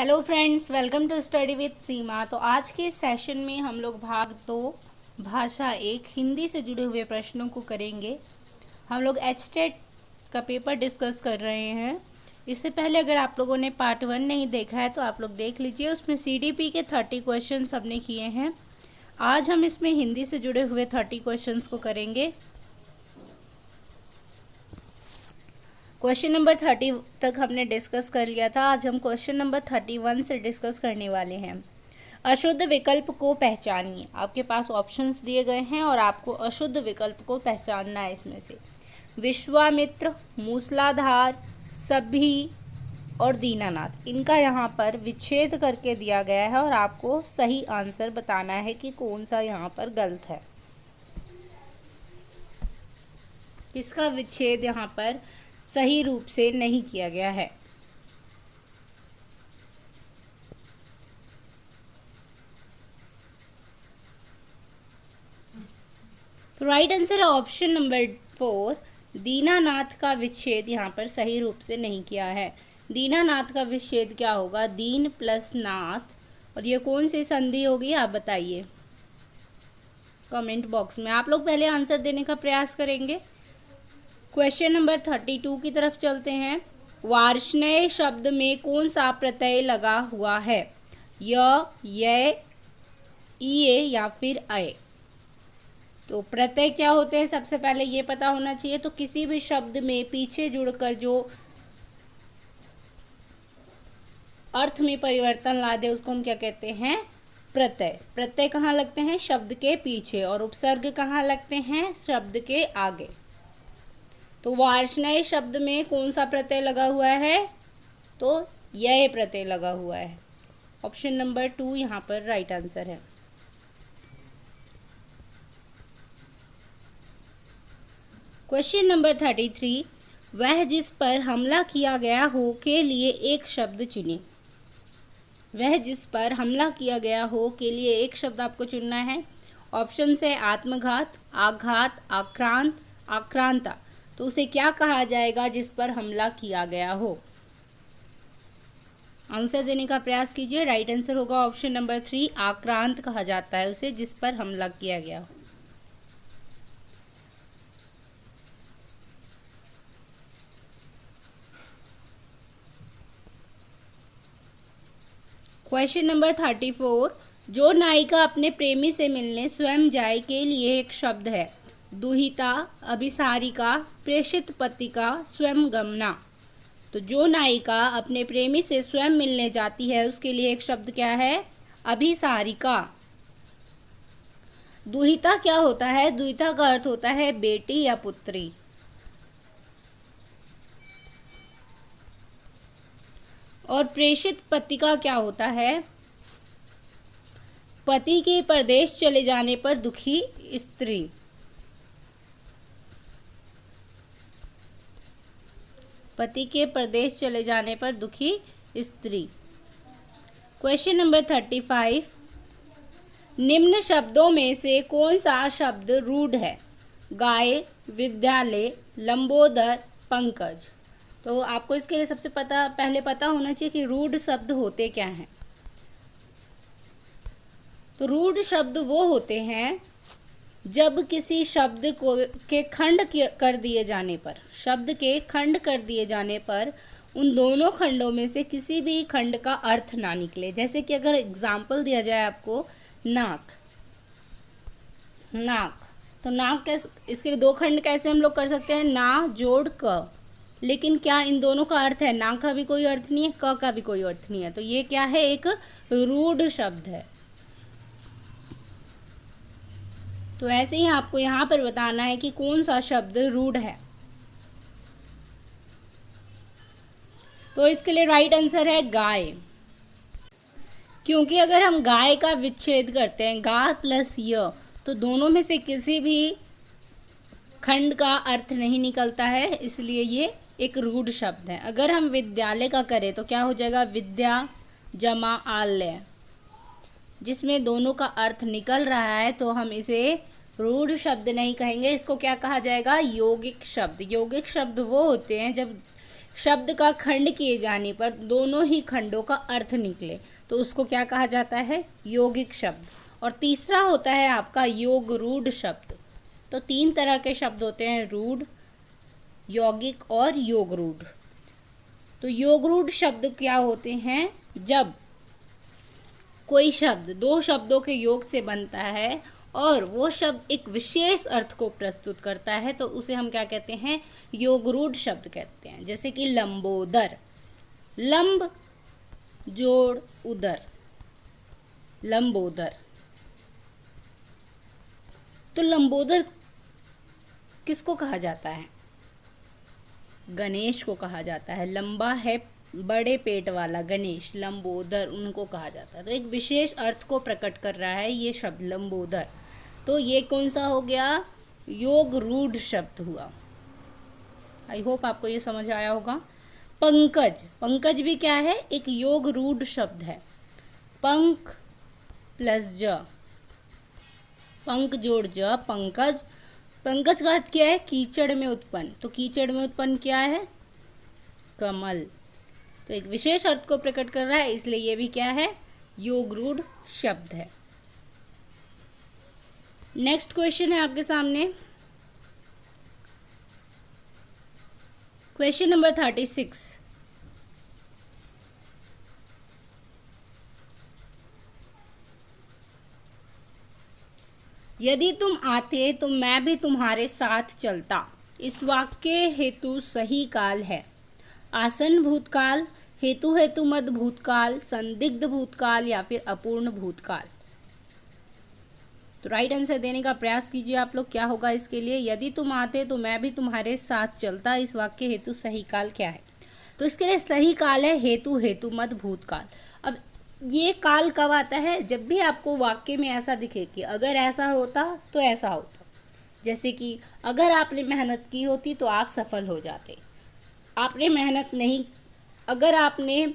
Hello friends, welcome to study with Seema. तो आज के सेशन में हम लोग भाग 2 भाषा 1 हिंदी से जुड़े हुए प्रश्नों को करेंगे। हम लोग एचटेट का पेपर डिस्कस कर रहे हैं। इससे पहले अगर आप लोगों ने पार्ट 1 नहीं देखा है तो आप लोग देख लीजिए। उसमें सीडीपी के 30 क्वेश्चन हमने किए हैं। आज हम इसमें हिंदी से जुड़े हुए 30 क्वेश्चन को करेंगे। क्वेश्चन नंबर 30 तक हमने डिस्कस कर लिया था। आज हम क्वेश्चन नंबर 31 से डिस्कस करने वाले हैं। अशुद्ध विकल्प को पहचानिए। आपके पास ऑप्शंस दिए गए हैं और आपको अशुद्ध विकल्प को पहचानना है। इसमें से विश्वामित्र, मूसलाधार, सभी और दीनानाथ, इनका यहाँ पर विच्छेद करके दिया गया है और आपको सही आंसर बताना है कि कौन सा यहाँ पर गलत है, किसका विच्छेद यहाँ पर सही रूप से नहीं किया गया है। तो राइट आंसर है ऑप्शन नंबर 4, दीनानाथ का विच्छेद यहाँ पर सही रूप से नहीं किया है। दीनानाथ का विच्छेद क्या होगा? दीन प्लस नाथ, और ये कौन सी संधि होगी आप बताइए कमेंट बॉक्स में। आप लोग पहले आंसर देने का प्रयास करेंगे। क्वेश्चन नंबर 32 की तरफ चलते हैं। वार्ष्णेय शब्द में कौन सा प्रत्यय लगा हुआ है? य, इए या फिर अय। तो प्रत्यय क्या होते हैं सबसे पहले ये पता होना चाहिए। तो किसी भी शब्द में पीछे जुड़कर जो अर्थ में परिवर्तन ला दे उसको हम क्या कहते हैं? प्रत्यय। प्रत्यय कहाँ लगते हैं? शब्द के पीछे। और उपसर्ग कहाँ लगते हैं? शब्द के आगे। तो वार्ष्णेय शब्द में कौन सा प्रत्यय लगा हुआ है? तो यह प्रत्यय लगा हुआ है। ऑप्शन नंबर 2 यहाँ पर राइट आंसर है। क्वेश्चन नंबर 33, वह जिस पर हमला किया गया हो के लिए एक शब्द चुने। वह जिस पर हमला किया गया हो के लिए एक शब्द आपको चुनना है। ऑप्शन है आत्मघात, आघात, आक्रांत, आक्रांता। तो उसे क्या कहा जाएगा जिस पर हमला किया गया हो? आंसर देने का प्रयास कीजिए। राइट आंसर होगा ऑप्शन नंबर 3, आक्रांत कहा जाता है उसे जिस पर हमला किया गया हो। क्वेश्चन नंबर 34, जो नायिका अपने प्रेमी से मिलने स्वयं जाए के लिए एक शब्द है। दुहिता, अभिसारिका, प्रेषित पत्रिका, स्वयं गमना। तो जो नायिका अपने प्रेमी से स्वयं मिलने जाती है उसके लिए एक शब्द क्या है? अभिसारिका। दुहिता क्या होता है? दुहिता का अर्थ होता है बेटी या पुत्री। और प्रेषित पत्रिका क्या होता है? पति के परदेश चले जाने पर दुखी स्त्री। पति के परदेश चले जाने पर दुखी स्त्री। क्वेश्चन नंबर 35, निम्न शब्दों में से कौन सा शब्द रूढ़ है? गाय, विद्यालय, लंबोदर, पंकज। तो आपको इसके लिए सबसे पहले पता होना चाहिए कि रूढ़ शब्द होते क्या हैं। तो रूढ़ शब्द वो होते हैं जब किसी शब्द को के खंड कर दिए जाने पर, शब्द के खंड कर दिए जाने पर उन दोनों खंडों में से किसी भी खंड का अर्थ ना निकले। जैसे कि अगर एग्जाम्पल दिया जाए आपको, नाक, नाक। तो नाक कैसे, इसके दो खंड कैसे हम लोग कर सकते हैं? ना जोड़ क। लेकिन क्या इन दोनों का अर्थ है? ना का भी कोई अर्थ नहीं है, क का भी कोई अर्थ नहीं है। तो ये क्या है? एक रूढ़ शब्द है। तो ऐसे ही आपको यहाँ पर बताना है कि कौन सा शब्द रूढ़ है। तो इसके लिए राइट आंसर है गाय। क्योंकि अगर हम गाय का विच्छेद करते हैं, गा प्लस य, तो दोनों में से किसी भी खंड का अर्थ नहीं निकलता है, इसलिए ये एक रूढ़ शब्द है। अगर हम विद्यालय का करें तो क्या हो जाएगा? विद्या जमा आलय, जिसमें दोनों का अर्थ निकल रहा है, तो हम इसे रूढ़ शब्द नहीं कहेंगे। इसको क्या कहा जाएगा? यौगिक शब्द। यौगिक शब्द वो होते हैं जब शब्द का खंड किए जाने पर दोनों ही खंडों का अर्थ निकले तो उसको क्या कहा जाता है, यौगिक शब्द। और तीसरा होता है आपका योग रूढ़ शब्द। तो 3 तरह के शब्द होते हैं, रूढ़, यौगिक और योग रूढ़। तो योग रूढ़ शब्द क्या होते हैं, जब कोई शब्द 2 शब्दों के योग से बनता है और वो शब्द एक विशेष अर्थ को प्रस्तुत करता है तो उसे हम क्या कहते हैं, योगरूढ़ शब्द कहते हैं। जैसे कि लंबोदर, लंब जोड़ उदर, लंबोदर। तो लंबोदर किसको कहा जाता है, गणेश को कहा जाता है। लंबा है, बड़े पेट वाला गणेश, लंबोदर उनको कहा जाता है। तो एक विशेष अर्थ को प्रकट कर रहा है ये शब्द लंबोदर। तो ये कौन सा हो गया, योग रूढ़ शब्द हुआ। आई होप आपको ये समझ आया होगा। पंकज, पंकज भी क्या है, एक योग रूढ़ शब्द है। पंख प्लस ज, पंख जोड़ ज, पंकज। पंकज का अर्थ क्या है, कीचड़ में उत्पन्न। तो कीचड़ में उत्पन्न क्या है, कमल। तो एक विशेष अर्थ को प्रकट कर रहा है, इसलिए ये भी क्या है, योग रूढ़ शब्द है। नेक्स्ट क्वेश्चन है आपके सामने, क्वेश्चन नंबर 36। यदि तुम आते तो मैं भी तुम्हारे साथ चलता, इस वाक्य हेतु सही काल है आसन भूतकाल, हेतु हेतु मद भूतकाल, संदिग्ध भूतकाल या फिर अपूर्ण भूतकाल। तो राइट आंसर देने का प्रयास कीजिए आप लोग, क्या होगा इसके लिए, यदि तुम आते तो मैं भी तुम्हारे साथ चलता, इस वाक्य हेतु सही काल क्या है। तो इसके लिए सही काल है हेतु हेतु मद भूतकाल। अब ये काल कब आता है, जब भी आपको वाक्य में ऐसा दिखे कि अगर ऐसा होता तो ऐसा होता। जैसे कि अगर आपने मेहनत की होती तो आप सफल हो जाते, आपने मेहनत नहीं, अगर आपने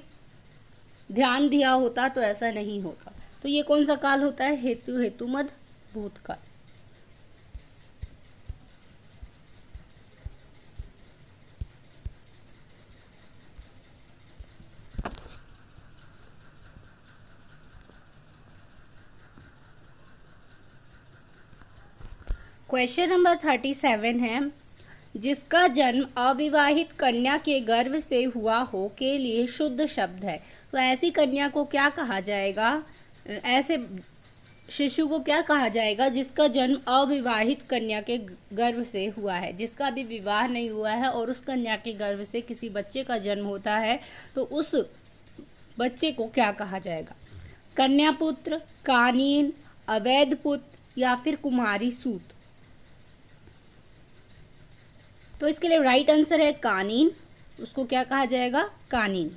ध्यान दिया होता तो ऐसा नहीं होता। तो ये कौन सा काल होता है, हेतु हेतु मद भूतकाल। क्वेश्चन नंबर 37 है, जिसका जन्म अविवाहित कन्या के गर्भ से हुआ हो के लिए शुद्ध शब्द है। तो ऐसी कन्या को क्या कहा जाएगा, ऐसे शिशु को क्या कहा जाएगा जिसका जन्म अविवाहित कन्या के गर्भ से हुआ है, जिसका भी विवाह नहीं हुआ है और उस कन्या के गर्भ से किसी बच्चे का जन्म होता है तो उस बच्चे को क्या कहा जाएगा, कन्या पुत्र, कानीन, अवैध पुत्र या फिर कुमारी सूत। तो इसके लिए राइट आंसर है कानीन, उसको क्या कहा जाएगा, कानीन।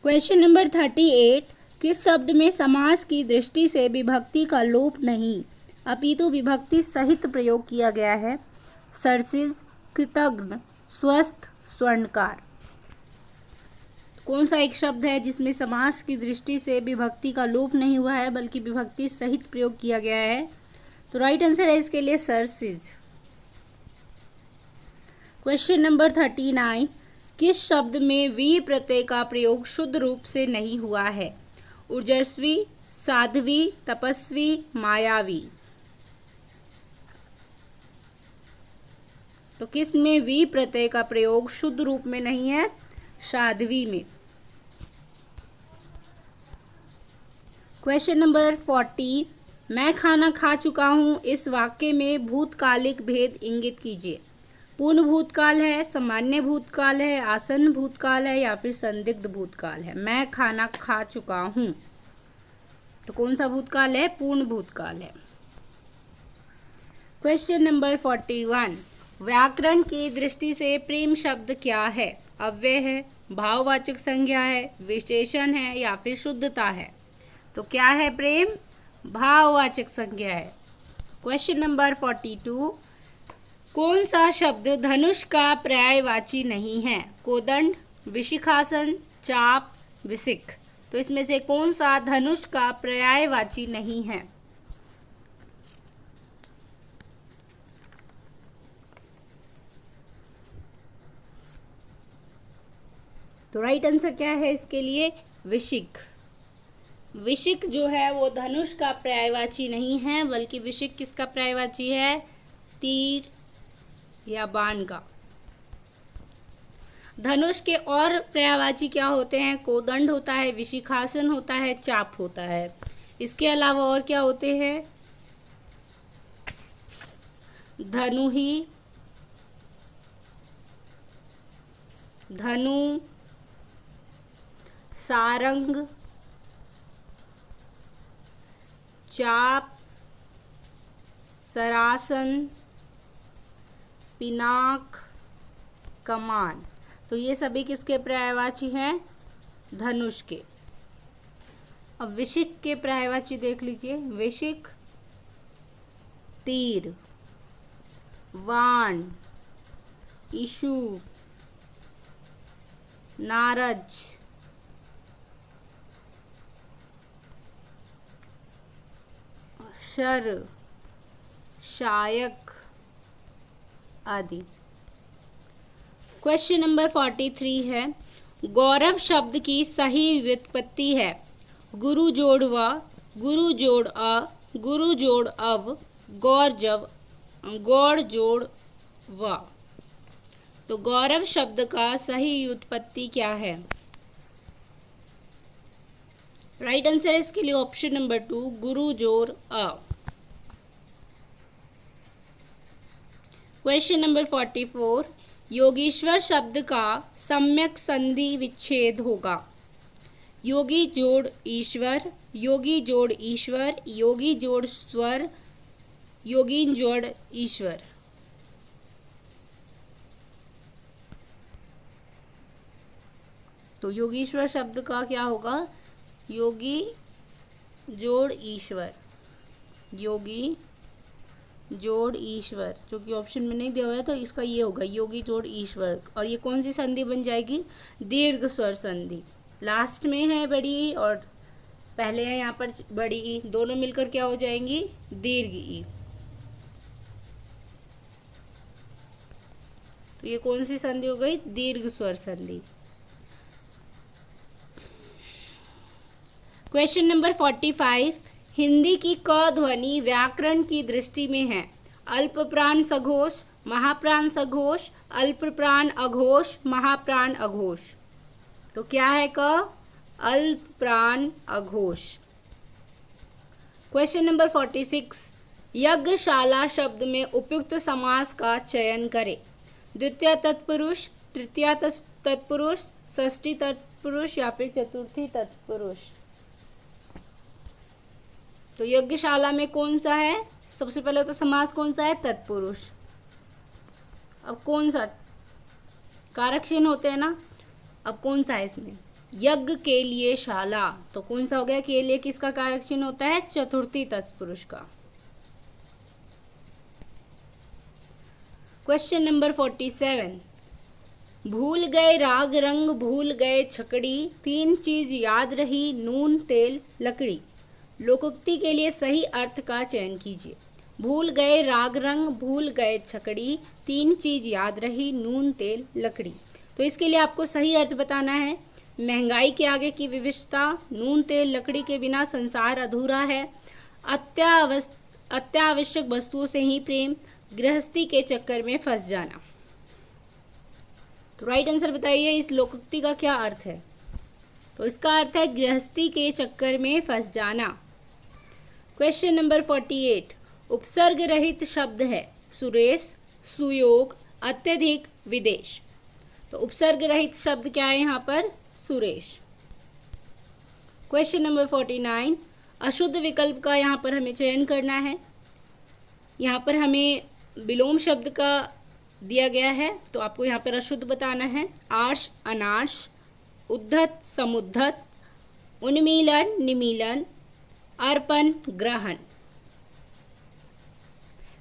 क्वेश्चन नंबर 38, किस शब्द में समास की दृष्टि से विभक्ति का लोप नहीं अपितु विभक्ति सहित प्रयोग किया गया है, सरसिज, कृतघ्न, स्वस्थ, स्वर्णकार। कौन सा एक शब्द है जिसमें समास की दृष्टि से विभक्ति का लोप नहीं हुआ है बल्कि विभक्ति सहित प्रयोग किया गया है। तो राइट आंसर है इसके लिए सरसिज। क्वेश्चन नंबर 39, किस शब्द में वी प्रत्यय का प्रयोग शुद्ध रूप से नहीं हुआ है, ऊर्जस्वी, साध्वी, तपस्वी, मायावी। तो किस में वी प्रत्यय का प्रयोग शुद्ध रूप में नहीं है, साध्वी में। क्वेश्चन नंबर 40, मैं खाना खा चुका हूं, इस वाक्य में भूतकालिक भेद इंगित कीजिए। पूर्ण भूतकाल है, सामान्य भूतकाल है, आसन्न भूतकाल है या फिर संदिग्ध भूतकाल है। मैं खाना खा चुका हूं, तो कौन सा भूतकाल है, पूर्ण भूतकाल है। क्वेश्चन नंबर 41, व्याकरण की दृष्टि से प्रेम शब्द क्या है, अव्यय है, भाववाचक संज्ञा है, विशेषण है या फिर शुद्धता है। तो क्या है प्रेम, भाववाचक संज्ञा है। क्वेश्चन नंबर 42, कौन सा शब्द धनुष का पर्यायवाची नहीं है, कोदंड, विशिखासन, चाप, विसिख। तो इसमें से कौन सा धनुष का पर्यायवाची नहीं है। तो राइट आंसर क्या है इसके लिए? विशिक। विशिक जो है वो धनुष का पर्यायवाची नहीं है, बल्कि विशिक किसका पर्यायवाची है? तीर या बाण का। धनुष के और पर्यायवाची क्या होते हैं? कोदंड होता है, विशिखासन होता है, चाप होता है। इसके अलावा और क्या होते हैं? धनुही, धनु, सारंग, चाप, सरासन, पिनाक, कमान। तो ये सभी किसके पर्यायवाची हैं? धनुष के। अब विशिक के पर्यायवाची देख लीजिए। विशिक तीर, वाण, इशु, नारज, शर, शायक आदि। क्वेश्चन नंबर 43 है, गौरव शब्द की सही व्युत्पत्ति है गुरु जोड़ व, गुरु जोड़ अ, गुरु जोड़ अव, गौर जोड़ व। तो गौरव शब्द का सही व्युत्पत्ति क्या है? राइट आंसर है इसके लिए ऑप्शन नंबर 2, गुरु जोड़ अ। क्वेश्चन नंबर 44, योगीश्वर शब्द का सम्यक संधि विच्छेद होगा। योगी जोड़ ईश्वर, योगी जोड़ ईश्वर, योगी जोड़ स्वर, योगीन जोड़ ईश्वर। तो योगीश्वर शब्द का क्या होगा? योगी जोड़ ईश्वर, योगी जोड़ ईश्वर, जो कि ऑप्शन में नहीं दिया हुआ है, तो इसका ये होगा योगी जोड़ ईश्वर। और ये कौन सी संधि बन जाएगी? दीर्घ स्वर संधि। लास्ट में है बड़ी ई और पहले है यहाँ पर बड़ी ई, दोनों मिलकर क्या हो जाएंगी? दीर्घ ई। तो ये कौन सी संधि हो गई? दीर्घ स्वर संधि। क्वेश्चन नंबर 45, हिंदी की क ध्वनि व्याकरण की दृष्टि में है अल्प प्राण सघोष, महाप्राण सघोष, अल्प प्राण अघोष, महाप्राण अघोष। तो क्या है क? अल्प प्राण अघोष। क्वेश्चन नंबर 46, यज्ञशाला शब्द में उपयुक्त समास का चयन करें। द्वितीय तत्पुरुष, तृतीय तत्पुरुष, षष्ठी तत्पुरुष या फिर चतुर्थी तत्पुरुष। तो यज्ञशाला में कौन सा है? सबसे पहले तो समास कौन सा है? तत्पुरुष। अब कौन सा? कारक चिन्ह होते हैं ना। अब कौन सा है इसमें? यज्ञ के लिए शाला, तो कौन सा हो गया? के लिए किसका कारक चिन्ह होता है? चतुर्थी तत्पुरुष का। क्वेश्चन नंबर 47, भूल गए राग रंग, भूल गए छकड़ी, तीन चीज याद रही नून तेल लकड़ी। लोकोक्ति के लिए सही अर्थ का चयन कीजिए। भूल गए राग रंग, भूल गए छकड़ी, तीन चीज याद रही नून तेल लकड़ी। तो इसके लिए आपको सही अर्थ बताना है। महंगाई के आगे की विविधता, नून तेल लकड़ी के बिना संसार अधूरा है, अत्यावश्यक वस्तुओं से ही प्रेम, गृहस्थी के चक्कर में फंस जाना। तो राइट आंसर बताइए, इस लोकोक्ति का क्या अर्थ है? तो इसका अर्थ है गृहस्थी के चक्कर में फंस जाना। क्वेश्चन नंबर 48, उपसर्ग रहित शब्द है सुरेश, सुयोग, अत्यधिक, विदेश। तो उपसर्ग रहित शब्द क्या है यहाँ पर? सुरेश। क्वेश्चन नंबर 49, अशुद्ध विकल्प का यहाँ पर हमें चयन करना है। यहाँ पर हमें विलोम शब्द का दिया गया है, तो आपको यहाँ पर अशुद्ध बताना है। आर्ष, अनार्ष, उद्धत, समुद्धत, उन्मीलन, निमीलन, अर्पण, ग्रहण।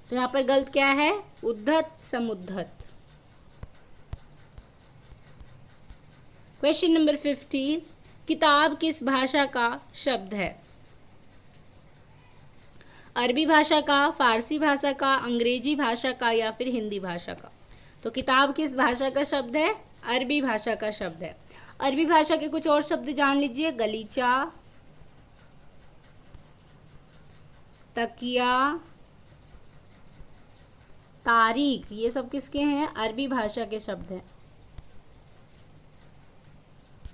तो यहाँ पर गलत क्या है? उद्धत, समुद्धत। क्वेश्चन नंबर 50, किताब किस भाषा का शब्द है? अरबी भाषा का, फारसी भाषा का, अंग्रेजी भाषा का या फिर हिंदी भाषा का। तो किताब किस भाषा का शब्द है? अरबी भाषा का शब्द है। अरबी भाषा के कुछ और शब्द जान लीजिए। गलीचा, तकिया, तारीख, ये सब किसके हैं? अरबी भाषा के शब्द हैं।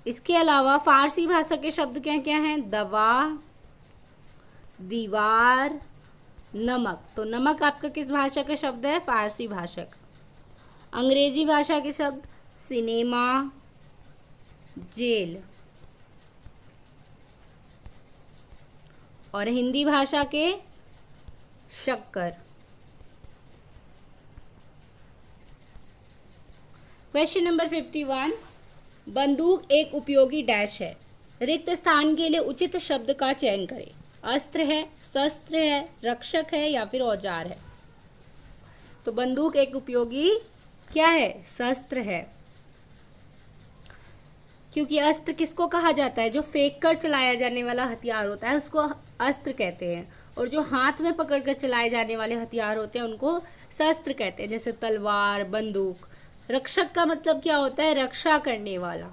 इसके अलावा फारसी भाषा के शब्द क्या क्या हैं? दवा, दीवार, नमक। तो नमक आपका किस भाषा का शब्द है? फारसी भाषा का। अंग्रेजी भाषा के शब्द सिनेमा, जेल। और हिंदी भाषा के शक्कर। क्वेश्चन नंबर 51, बंदूक एक उपयोगी डैश है। रिक्त स्थान के लिए उचित शब्द का चयन करें। अस्त्र है, शस्त्र है, रक्षक है या फिर औजार है। तो बंदूक एक उपयोगी क्या है? शस्त्र है, क्योंकि अस्त्र किसको कहा जाता है? जो फेंक कर चलाया जाने वाला हथियार होता है उसको अस्त्र कहते हैं, और जो हाथ में पकड़ कर चलाए जाने वाले हथियार होते हैं उनको शस्त्र कहते हैं, जैसे तलवार, बंदूक। रक्षक का मतलब क्या होता है? रक्षा करने वाला।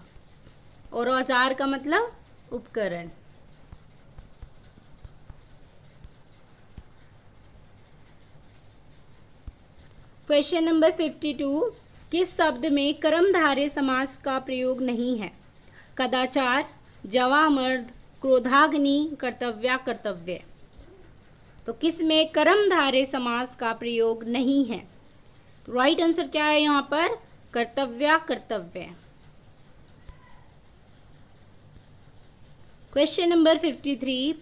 और औजार का मतलब उपकरण। क्वेश्चन नंबर 52, किस शब्द में कर्मधारय समास का प्रयोग नहीं है? कदाचार, जवामर्द, क्रोधाग्नि, कर्तव्या, कर्तव्य। तो किस में कर्मधारय समास का प्रयोग नहीं है? तो राइट आंसर क्या है यहाँ पर? कर्तव्या, कर्तव्य। क्वेश्चन नंबर 53,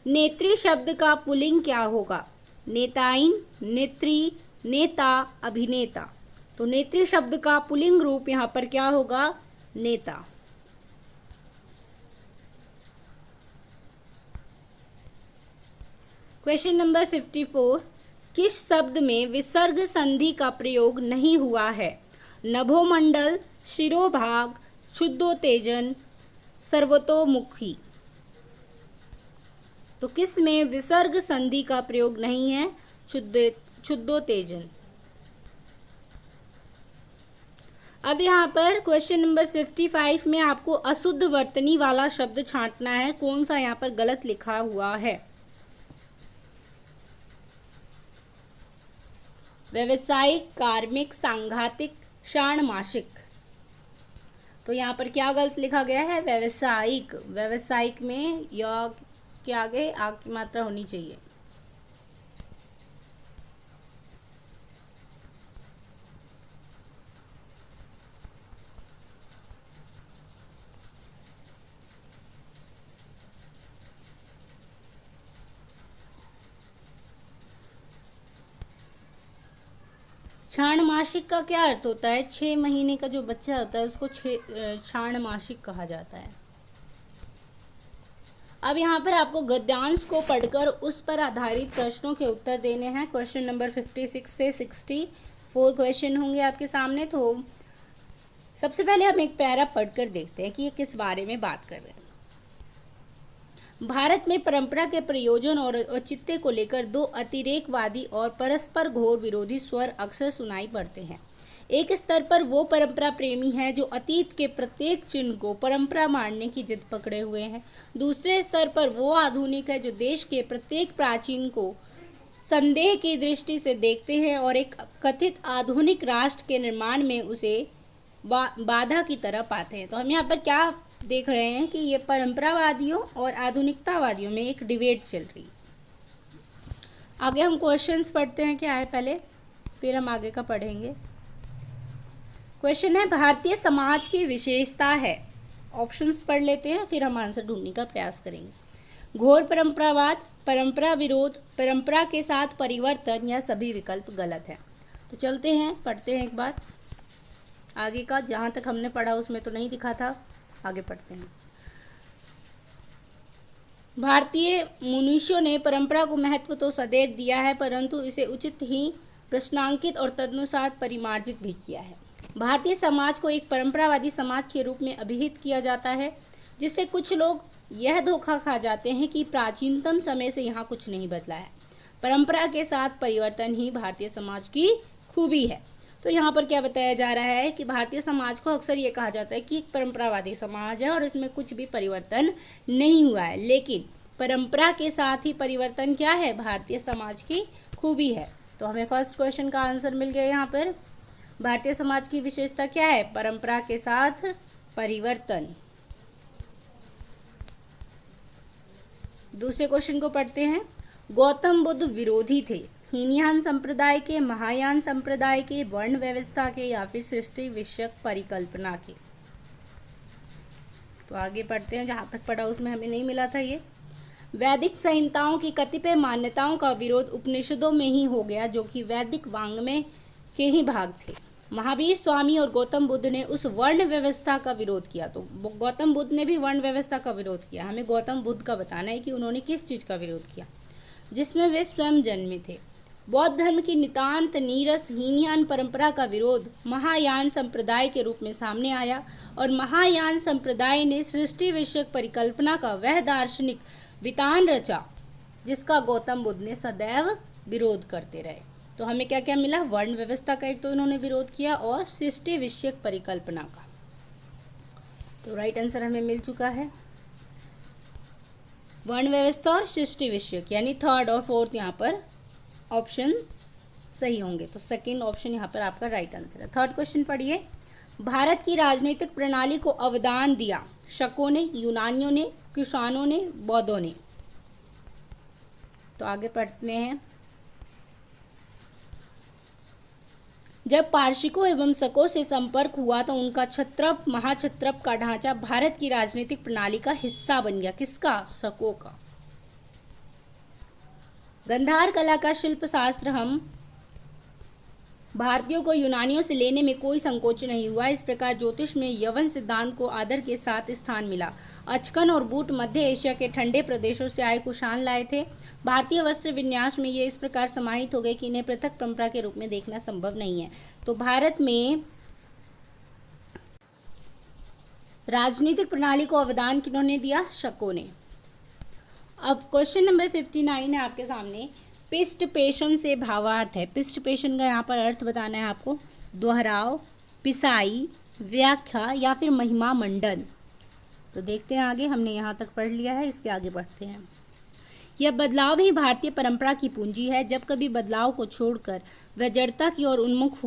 नेत्री शब्द का पुल्लिंग क्या होगा? नेताइन, नेत्री, नेता, अभिनेता। तो नेत्री शब्द का पुल्लिंग रूप यहाँ पर क्या होगा? नेता। क्वेश्चन नंबर 54, किस शब्द में विसर्ग संधि का प्रयोग नहीं हुआ है? नभोमंडल, शिरोभाग, क्षुद्रोत्तेजन, सर्वतोमुखी। तो किस में विसर्ग संधि का प्रयोग नहीं है? क्षुद्रोत्तेजन। अब यहाँ पर क्वेश्चन नंबर 55 में आपको अशुद्ध वर्तनी वाला शब्द छांटना है। कौन सा यहाँ पर गलत लिखा हुआ है? व्यवसायिक, कार्मिक, सांघातिक, षाण्मासिक। तो यहाँ पर क्या गलत लिखा गया है? व्यवसायिक। व्यवसायिक में या के आगे आग की मात्रा होनी चाहिए। षाण्मासिक का क्या अर्थ होता है? 6 महीने का जो बच्चा होता है उसको षाण्मासिक कहा जाता है। अब यहाँ पर आपको गद्यांश को पढ़कर उस पर आधारित प्रश्नों के उत्तर देने हैं। क्वेश्चन नंबर 56 से 64 क्वेश्चन होंगे आपके सामने। तो सबसे पहले हम एक पैरा पढ़कर देखते हैं कि ये किस बारे में बात कर रहे हैं। भारत में परंपरा के प्रयोजन और औचित्य को लेकर दो अतिरेकवादी और परस्पर घोर विरोधी स्वर अक्सर सुनाई पड़ते हैं। एक स्तर पर वो परंपरा प्रेमी है जो अतीत के प्रत्येक चिन्ह को परंपरा मानने की जिद पकड़े हुए हैं। दूसरे स्तर पर वो आधुनिक है जो देश के प्रत्येक प्राचीन को संदेह की दृष्टि से देखते हैं और एक कथित आधुनिक राष्ट्र के निर्माण में उसे बाधा की तरह पाते हैं। तो हम यहाँ पर क्या देख रहे हैं कि ये परंपरावादियों और आधुनिकतावादियों में एक डिबेट चल रही है। आगे हम क्वेश्चंस पढ़ते हैं क्या है पहले, फिर हम आगे का पढ़ेंगे। क्वेश्चन है भारतीय समाज की विशेषता है। ऑप्शंस पढ़ लेते हैं फिर हम आंसर ढूंढने का प्रयास करेंगे। घोर परंपरावाद, परंपरा विरोध, परंपरा के साथ परिवर्तन या सभी विकल्प गलत है। तो चलते हैं पढ़ते हैं एक बार आगे का। जहाँ तक हमने पढ़ा उसमें तो नहीं दिखा था, आगे पढ़ते हैं। भारतीय मनुष्यों ने परंपरा को महत्व तो सदैव दिया है, परंतु इसे उचित ही प्रश्नांकित और तदनुसार परिमार्जित भी किया है। भारतीय समाज को एक परंपरावादी समाज के रूप में अभिहित किया जाता है, जिससे कुछ लोग यह धोखा खा जाते हैं कि प्राचीनतम समय से यहाँ कुछ नहीं बदला है। परंपरा के साथ परिवर्तन ही भारतीय समाज की खूबी है। तो यहाँ पर क्या बताया जा रहा है कि भारतीय समाज को अक्सर ये कहा जाता है कि एक परंपरावादी समाज है और इसमें कुछ भी परिवर्तन नहीं हुआ है, लेकिन परंपरा के साथ ही परिवर्तन क्या है, भारतीय समाज की खूबी है। तो हमें फर्स्ट क्वेश्चन का आंसर मिल गया यहाँ पर। भारतीय समाज की विशेषता क्या है, परंपरा के साथ परिवर्तन। दूसरे क्वेश्चन को पढ़ते हैं। गौतम बुद्ध विरोधी थे हीनयान संप्रदाय के, महायान संप्रदाय के, वर्ण व्यवस्था के या फिर सृष्टि विषयक परिकल्पना के। तो आगे पढ़ते हैं, जहाँ तक पढ़ा उसमें हमें नहीं मिला था ये। वैदिक संहिताओं की कतिपय मान्यताओं का विरोध उपनिषदों में ही हो गया, जो कि वैदिक वाङ्मय के ही भाग थे। महावीर स्वामी और गौतम बुद्ध ने उस वर्ण व्यवस्था का विरोध किया। तो गौतम बुद्ध ने भी वर्ण व्यवस्था का विरोध किया। हमें गौतम बुद्ध का बताना है कि उन्होंने किस चीज़ का विरोध किया, जिसमें वे स्वयं जन्मे थे। बौद्ध धर्म की नितांत नीरस हीनयान परंपरा का विरोध महायान संप्रदाय के रूप में सामने आया और महायान संप्रदाय ने सृष्टि विषयक परिकल्पना का वह दार्शनिक वितान रचा जिसका गौतम बुद्ध ने सदैव विरोध करते रहे। तो हमें क्या क्या मिला, वर्ण व्यवस्था का एक तो इन्होंने विरोध किया और सृष्टि विषयक परिकल्पना का। तो राइट आंसर हमें मिल चुका है, वर्ण व्यवस्था और सृष्टि विषयक, यानी थर्ड और फोर्थ यहाँ पर ऑप्शन सही होंगे। तो सेकंड ऑप्शन यहाँ पर आपका राइट आंसर है। थर्ड क्वेश्चन पढ़िए। भारत की राजनीतिक प्रणाली को अवदान दिया शकों ने, यूनानियों ने, कुषाणों ने, बौद्धों ने। तो आगे पढ़ते हैं। जब पारसिकों एवं शकों से संपर्क हुआ तो उनका क्षत्रप महाक्षत्रप का ढांचा भारत की राजनीतिक प्रणाली का हिस्सा बन गया। किसका, शकों का। गंधार कला का शिल्प शास्त्र हम भारतीयों को यूनानियों से लेने में कोई संकोच नहीं हुआ। इस प्रकार ज्योतिष में यवन सिद्धांत को आदर के साथ स्थान मिला। अचकन और बूट मध्य एशिया के ठंडे प्रदेशों से आए कुषाण लाए थे। भारतीय वस्त्र विन्यास में ये इस प्रकार समाहित हो गए कि इन्हें पृथक परंपरा के रूप में देखना संभव नहीं है। तो भारत में राजनीतिक प्रणाली को अवदान किन्होंने दिया, शकों ने। अब क्वेश्चन नंबर 59 है आपके सामने। पिष्ट पेशन से भावार्थ है। पिष्ट पेशन का यहाँ पर अर्थ बताना है आपको। दोहराव, पिसाई, व्याख्या या फिर महिमा मंडन। तो देखते हैं आगे, हमने यहाँ तक पढ़ लिया है, इसके आगे बढ़ते हैं। यह बदलाव ही भारतीय परंपरा की पूंजी है। जब कभी बदलाव को छोड़कर वह जड़ता की ओर उन्मुख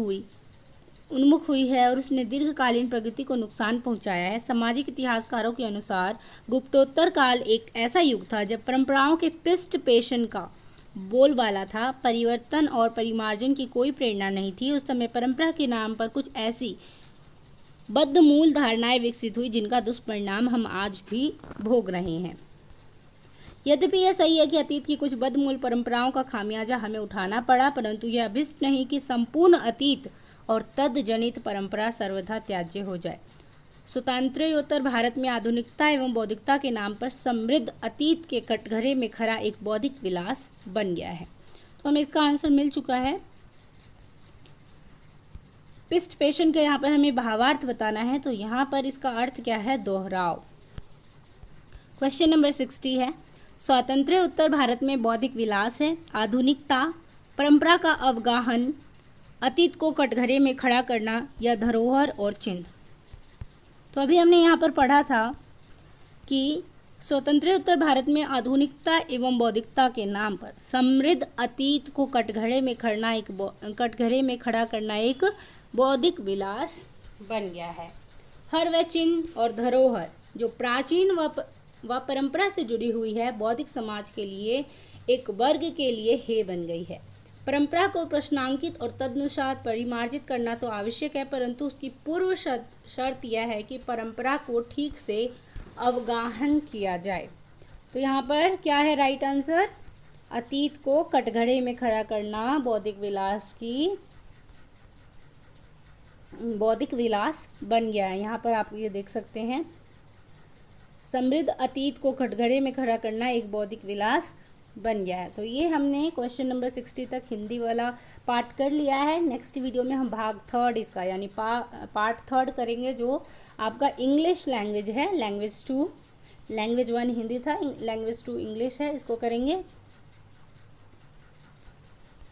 हुई है और उसने दीर्घकालीन प्रगति को नुकसान पहुंचाया है। सामाजिक इतिहासकारों के अनुसार गुप्तोत्तर काल एक ऐसा युग था जब परंपराओं के पिष्ट पेशन का बोलबाला था, परिवर्तन और परिमार्जन की कोई प्रेरणा नहीं थी। उस समय परंपरा के नाम पर कुछ ऐसी बद्धमूल धारणाएं विकसित हुई जिनका दुष्परिणाम हम आज भी भोग रहे हैं। यद्यपि यह सही है कि अतीत की कुछ बद्धमूल परंपराओं का खामियाजा हमें उठाना पड़ा, परंतु यह अभिष्ट नहीं कि संपूर्ण अतीत और तद्जनित परंपरा सर्वथा त्याज्य हो जाए। स्वतंत्रोत्तर भारत में आधुनिकता एवं बौद्धिकता के नाम पर समृद्ध अतीत के कटघरे में खरा एक बौद्धिक विलास बन गया है। तो हमें इसका आंसर मिल चुका है। पिष्ट पेशन के यहाँ पर हमें भावार्थ बताना है। तो यहाँ पर इसका अर्थ क्या है, दोहराव। क्वेश्चन नंबर 60 है। स्वातंत्र्य उत्तर भारत में बौद्धिक विलास है, आधुनिकता, परंपरा का अवगाहन, अतीत को कटघरे में खड़ा करना या धरोहर और चिन्ह। तो अभी हमने यहाँ पर पढ़ा था कि स्वतंत्र उत्तर भारत में आधुनिकता एवं बौद्धिकता के नाम पर समृद्ध अतीत को कटघरे में खड़ा करना एक बौद्धिक विलास बन गया है। हर वह चिन्ह और धरोहर जो प्राचीन व परंपरा से जुड़ी हुई है, बौद्धिक समाज के लिए एक वर्ग के लिए हे बन गई है। परंपरा को प्रश्नांकित और तदनुसार परिमार्जित करना तो आवश्यक है, परंतु उसकी पूर्व शर्त यह है कि परंपरा को ठीक से अवगाहन किया जाए। तो यहाँ पर क्या है राइट आंसर, अतीत को कटघरे में खड़ा करना बौद्धिक विलास बन गया है। यहाँ पर आप ये देख सकते हैं, समृद्ध अतीत को कटघरे में खड़ा करना एक बौद्धिक विलास बन गया है। तो ये हमने क्वेश्चन नंबर 60 तक हिंदी वाला पार्ट कर लिया है। नेक्स्ट वीडियो में हम भाग थर्ड इसका यानी पार्ट थर्ड करेंगे, जो आपका इंग्लिश लैंग्वेज है। लैंग्वेज 2, लैंग्वेज 1 हिंदी था, लैंग्वेज 2 इंग्लिश है, इसको करेंगे।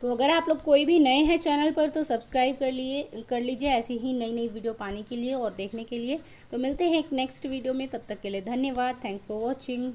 तो अगर आप लोग कोई भी नए हैं चैनल पर तो सब्सक्राइब कर लीजिए ऐसी ही नई नई वीडियो पाने के लिए और देखने के लिए। तो मिलते हैं एक नेक्स्ट वीडियो में, तब तक के लिए धन्यवाद। Thanks for watching.